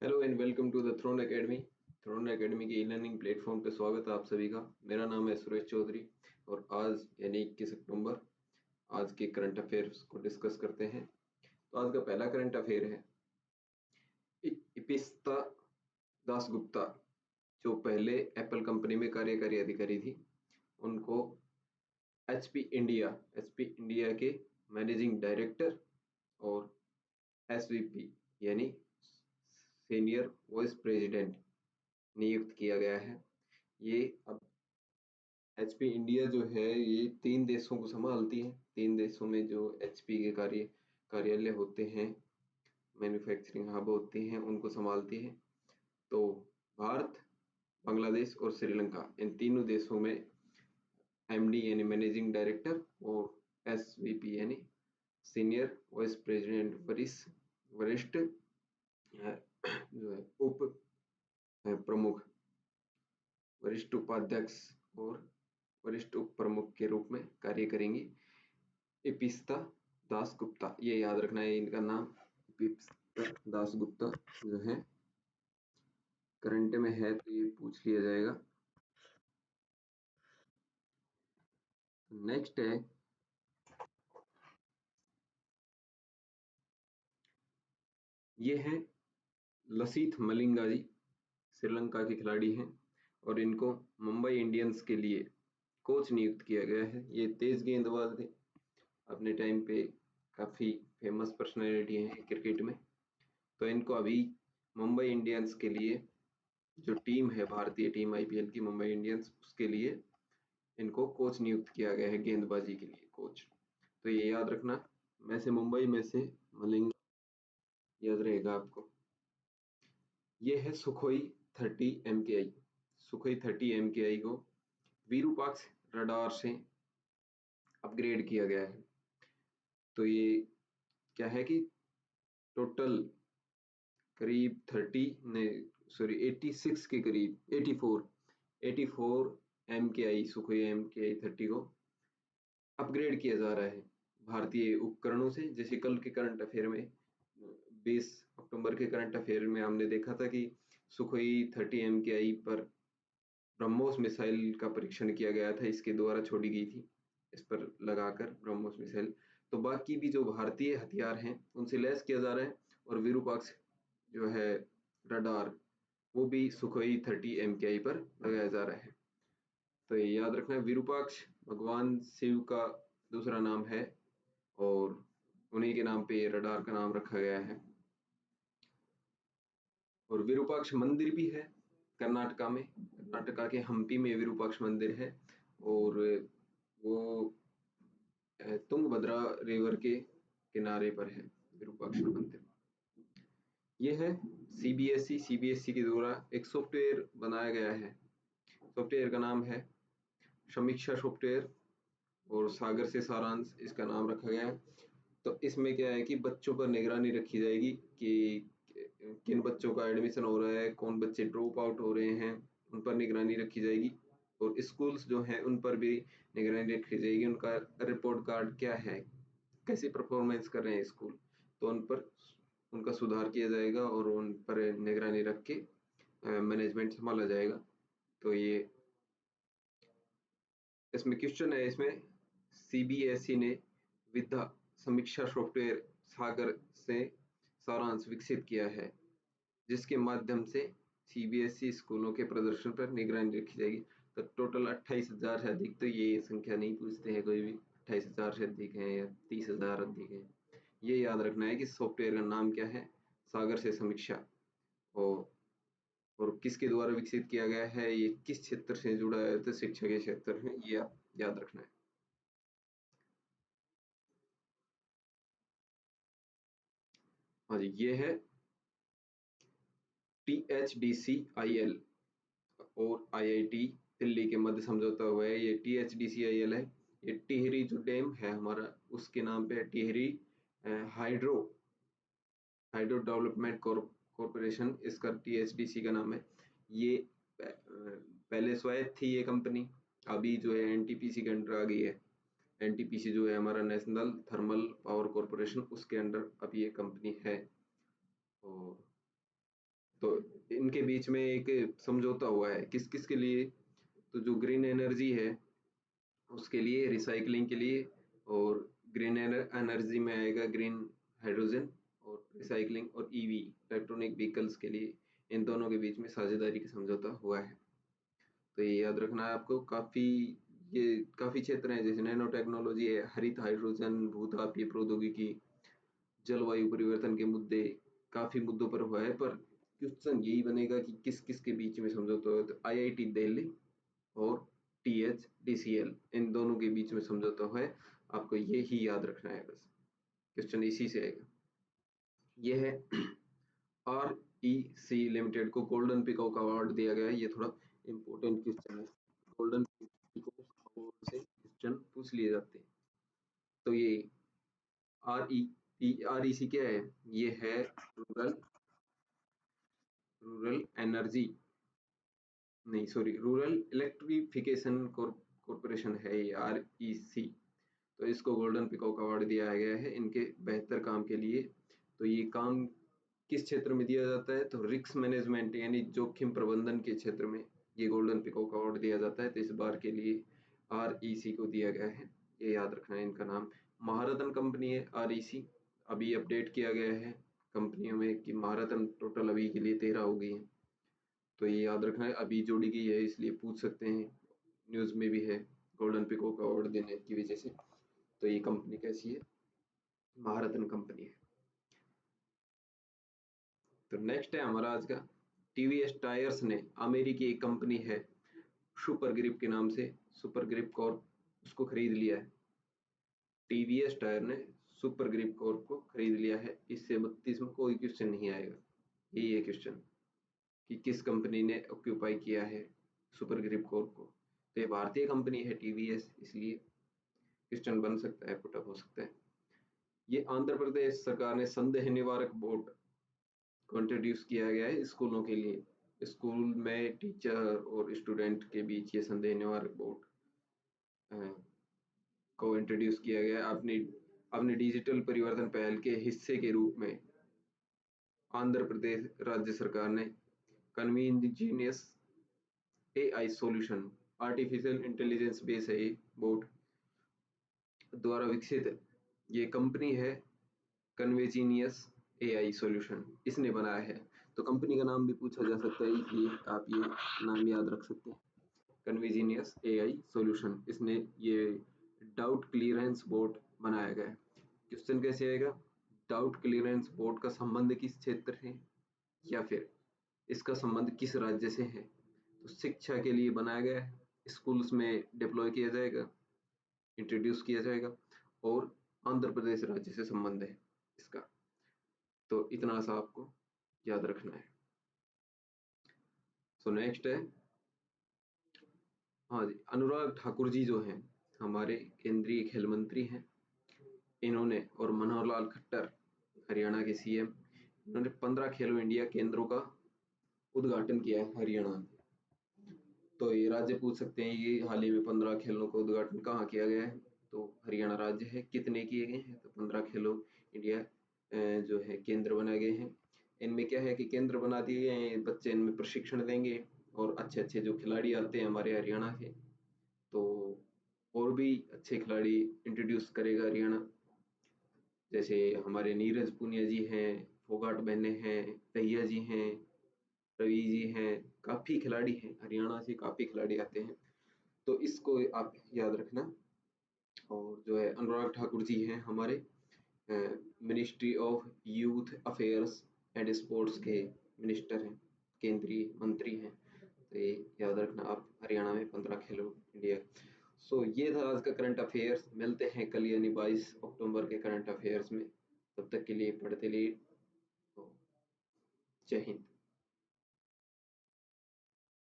Hello and welcome to the Throne Academy. Throne Academy के e learning platform पे स्वागत है आप सभी का। मेरा नाम है सुरेश चौधरी और आज यानी 21 अक्टूबर आज के करंट अफेयर्स को डिस्कस करते हैं। तो आज का पहला करंट अफेयर है इपिस्ता दासगुप्ता, जो पहले एप्पल कंपनी में कार्यकारी अधिकारी थी, उनको एचपी इंडिया के मैनेजिंग डायरेक्टर और एसवीपी यानी सीनियर वाइस प्रेसिडेंट नियुक्त किया गया है। ये अब एचपी इंडिया जो है ये 3 देशों को संभालती है। 3 देशों में जो एचपी के कार्यालय होते हैं, मैन्युफैक्चरिंग हब होते हैं, उनको संभालती है। तो भारत, बांग्लादेश और श्रीलंका, इन तीनों देशों में एमडी यानी मैनेजिंग डायरेक्टर और एसवीपी यानी सीनियर वाइस प्रेसिडेंट वरिष्ठ जो है उप प्रमुख, वरिष्ठ उपाध्यक्ष और वरिष्ठ उप प्रमुख के रूप में कार्य करेंगी। इपिस्ता दासगुप्ता, ये याद रखना है इनका नाम। इपिस्ता दासगुप्ता जो है करंट में है तो ये पूछ लिया जाएगा। नेक्स्ट है, ये है लसिथ मलिंगा जी, श्रीलंका के खिलाड़ी हैं और इनको मुंबई इंडियंस के लिए कोच नियुक्त किया गया है। ये तेज गेंदबाज थे, अपने टाइम पे काफी फेमस पर्सनैलिटी हैं क्रिकेट में। तो इनको अभी मुंबई इंडियंस के लिए, जो टीम है भारतीय टीम आईपीएल की मुंबई इंडियंस, उसके लिए इनको कोच नियुक्त किया गया है, गेंदबाजी के लिए कोच। तो ये याद रखना, मैं से मुंबई में से मलिंगा, याद रहेगा आपको। ये है सुखोई 30 MKI। सुखोई 30 MKI को विरूपाक्ष रडार से अपग्रेड किया गया है। तो ये क्या है कि टोटल करीब 86 के करीब 84 MKI, सुखोई MKI 30 को अपग्रेड किया जा रहा है भारतीय उपकरणों से। जैसे कल के करंट अफेयर में, 20 अक्टूबर के करंट अफेयर में हमने देखा था कि सुखोई 30 MKI पर ब्रह्मोस मिसाइल का परीक्षण किया गया था, इसके द्वारा छोड़ी गई थी, इस पर लगाकर ब्रह्मोस मिसाइल। तो बाकी भी जो भारतीय हथियार हैं उनसे लैस किया जा रहा है और विरूपाक्ष जो है रडार, वो भी सुखोई 30 MKI पर लगाया जा रहा है। तो ये याद रखना, विरूपाक्ष भगवान शिव का दूसरा नाम है और उन्हीं के नाम पे ये रडार का नाम रखा गया है। और विरूपाक्ष मंदिर भी है कर्नाटका में, कर्नाटका के हम्पी में विरूपाक्ष मंदिर है और वो तुंगभद्रा रिवर के किनारे पर है विरूपाक्ष मंदिर। ये है सीबीएसई के द्वारा एक सॉफ्टवेयर बनाया गया है। सॉफ्टवेयर का नाम है समीक्षा सॉफ्टवेयर और सागर से सारांश इसका नाम रखा गया है। तो इसमें क्या है कि बच्चों पर निगरानी रखी जाएगी कि किन बच्चों का एडमिशन हो रहा है, कौन बच्चे ड्रॉप आउट हो रहे हैं, उन पर निगरानी रखी जाएगी। और स्कूल्स जो हैं उन पर भी निगरानी रखी जाएगी, उनका रिपोर्ट कार्ड क्या है, कैसी परफॉर्मेंस कर रहे हैं स्कूल, तो उन पर उनका सुधार किया जाएगा और उन पर निगरानी रख के मैनेजमेंट संभाला जाएगा। तो ये इसमें क्वेश्चन है, इसमें सीबीएसई ने विद्या समीक्षा सॉफ्टवेयर सागर से सारांश विकसित किया है, जिसके माध्यम से सीबीएसई स्कूलों के प्रदर्शन पर निगरानी रखी जाएगी। तो टोटल 28,000 से अधिक, तो ये संख्या नहीं पूछते हैं कोई भी, 28,000 से अधिक है या 30,000 अधिक है। ये याद रखना है कि सॉफ्टवेयर का नाम क्या है, सागर से समीक्षा, और किसके द्वारा विकसित किया गया है, ये किस क्षेत्र से जुड़ा है, तो शिक्षा के क्षेत्र में, ये याद रखना है। हाँ जी, ये है THDCIL और IIT दिल्ली के मध्य समझौता हुआ है। ये THDCIL है, ये टिहरी जो डैम है हमारा उसके नाम पे है, Tehri hydro hydro development corporation, इसका THDC का नाम है। ये पहले स्वायत्त थी ये कंपनी, अभी जो है NTPC के अंडर आ गई है। NTPC जो है हमारा नेशनल थर्मल पावर कॉरपोरेशन, उसके अंडर अब ये कंपनी है। और तो इनके बीच में एक समझौता हुआ है, किस किस के लिए? तो जो ग्रीन एनर्जी है उसके लिए, रिसाइकलिंग के लिए, और ग्रीन एनर्जी में आएगा ग्रीन हाइड्रोजन, और रिसाइकलिंग और ईवी इलेक्ट्रॉनिक व्हीकल्स के लिए इन दोनों के बीच में साझेदारी का समझौता हुआ है। तो ये याद रखना है आपको। ये काफी क्षेत्र हैं, जैसे नैनो टेक्नोलॉजी है, हरित हाइड्रोजन, भूतापीय प्रौद्योगिकी, जलवायु परिवर्तन के मुद्दे, काफी मुद्दों पर हुआ है। पर क्वेश्चन यही बनेगा कि किस किस के बीच में समझौता हुआ। तो आईआईटी दिल्ली और THDCL इन दोनों के बीच में समझौता हुआ है। आपको ये ही याद रखना है बस, क्वेश्चन इसी से आएगा। ये है REC लिमिटेड को गोल्डन पीकॉक अवार्ड दिया गया है। ये थोड़ा इंपॉर्टेंट क्वेश्चन है, गोल्डन पीकॉक अवार्ड से क्वेश्चन पूछ लिए जाते हैं। तो ये REC क्या है? ये है रूरल एनर्जी, नहीं सॉरी, रूरल इलेक्ट्रिफिकेशन कॉरपोरेशन है ये REC। तो इसको गोल्डन पीकॉक अवार्ड दिया गया है इनके बेहतर काम के लिए। तो ये काम किस क्षेत्र में दिया जाता है? तो रिस्क मैनेजमेंट यानी जोखिम प्रबंधन के क्षेत्र में ये गोल्डन पीकॉक अवार्ड दिया जाता है। तो इस बार के लिए REC को दिया गया है, ये याद रखना है। इनका नाम महारत्न कंपनी है REC। अभी अपडेट किया गया है कंपनियों में कि महारत्न टोटल अभी के लिए 13 हो गई है। तो ये याद रखना है, अभी जोड़ी गई है इसलिए पूछ सकते हैं, न्यूज में भी है गोल्डन पीकॉक अवार्ड देने की वजह से। तो ये कंपनी कैसी है? महारत्न कंपनी है। तो नेक्स्ट है हमारा आज का, टीवीएस टायर्स ने अमेरिकी एक कंपनी है सुपर ग्रिप के नाम से, सुपर ग्रिप कॉर्प, उसको खरीद लिया है। टीवीएस टायर ने सुपर ग्रिप कॉर्प को खरीद लिया है। इससे 32 में कोई क्वेश्चन नहीं आएगा, यही है क्वेश्चन कि किस कंपनी ने ऑक्यूपाई किया है सुपर ग्रिप कॉर्प को। तो ये भारतीय कंपनी है टीवीएस, इसलिए क्वेश्चन बन सकता है, पुटअप हो सकता है। ये आंध्र प्रदेश सरकार ने संदेह निवारक बोर्ड को इंट्रोड्यूस किया गया है स्कूलों के लिए। स्कूल में टीचर और स्टूडेंट के बीच ये संदेह निवारक बोर्ड को इंट्रोड्यूस किया गया है। अपनी अपने डिजिटल परिवर्तन पहल के हिस्से के रूप में आंध्र प्रदेश राज्य सरकार ने कन्वीनियस AI solution, artificial intelligence base है ये बोर्ड द्वारा विकसित, ये कंपनी है कन्वेजिनियस AI सॉल्यूशन, इसने बनाया है। तो कंपनी का नाम भी पूछा जा सकता है, इसलिए आप ये नाम याद रख सकते हैं, कन्वेजिनियस AI सॉल्यूशन। इसने ये डाउट क्लियरेंस बोर्ड बनाया गया है। क्वेश्चन कैसे आएगा? डाउट क्लियरेंस बोर्ड का संबंध किस क्षेत्र है, या फिर इसका संबंध किस राज्य से है? तो शिक्षा के लिए बनाया गया है, स्कूल्स में डिप्लॉय किया जाएगा, इंट्रोड्यूस किया जाएगा, और आंध्र प्रदेश राज्य से संबंध है इसका। तो इतना सा आपको याद रखना है। सो नेक्स्ट है, हाँ जी, अनुराग ठाकुर जी जो हैं हमारे केंद्रीय खेल मंत्री हैं, इन्होंने, और मनोहर लाल खट्टर हरियाणा के CM, इन्होंने 15 खेलो इंडिया केंद्रों का उद्घाटन किया है हरियाणा में। तो ये राज्य पूछ सकते हैं, ये हाल ही में 15 खेलों का उद्घाटन कहाँ किया गया है? तो हरियाणा राज्य है। कितने किए गए हैं? तो 15 खेलो इंडिया जो है केंद्र बनाए गए हैं। इनमें क्या है कि केंद्र बना दिए गए हैं, बच्चे इनमें प्रशिक्षण देंगे, और अच्छे अच्छे जो खिलाड़ी आते हैं हमारे हरियाणा के, तो और भी अच्छे खिलाड़ी इंट्रोड्यूस करेगा हरियाणा। जैसे हमारे नीरज पुनिया जी हैं, फोगाट बहने हैं, दहिया जी हैं, रवि जी हैं, काफी खिलाड़ी हैं हरियाणा से, काफी खिलाड़ी आते हैं। तो इसको आप याद रखना। और जो है अनुराग ठाकुर जी हैं हमारे ministry of youth affairs and sports के मिनिस्टर हैं, केंद्रीय मंत्री हैं। तो ये याद रखना आप, हरियाणा में 15 खेलो इंडिया। सो ये था आज का करंट अफेयर्स। मिलते हैं कल यानी 22 अक्टूबर के करंट अफेयर्स में। तब तक के लिए पढ़ते लिए, तो जय हिंद।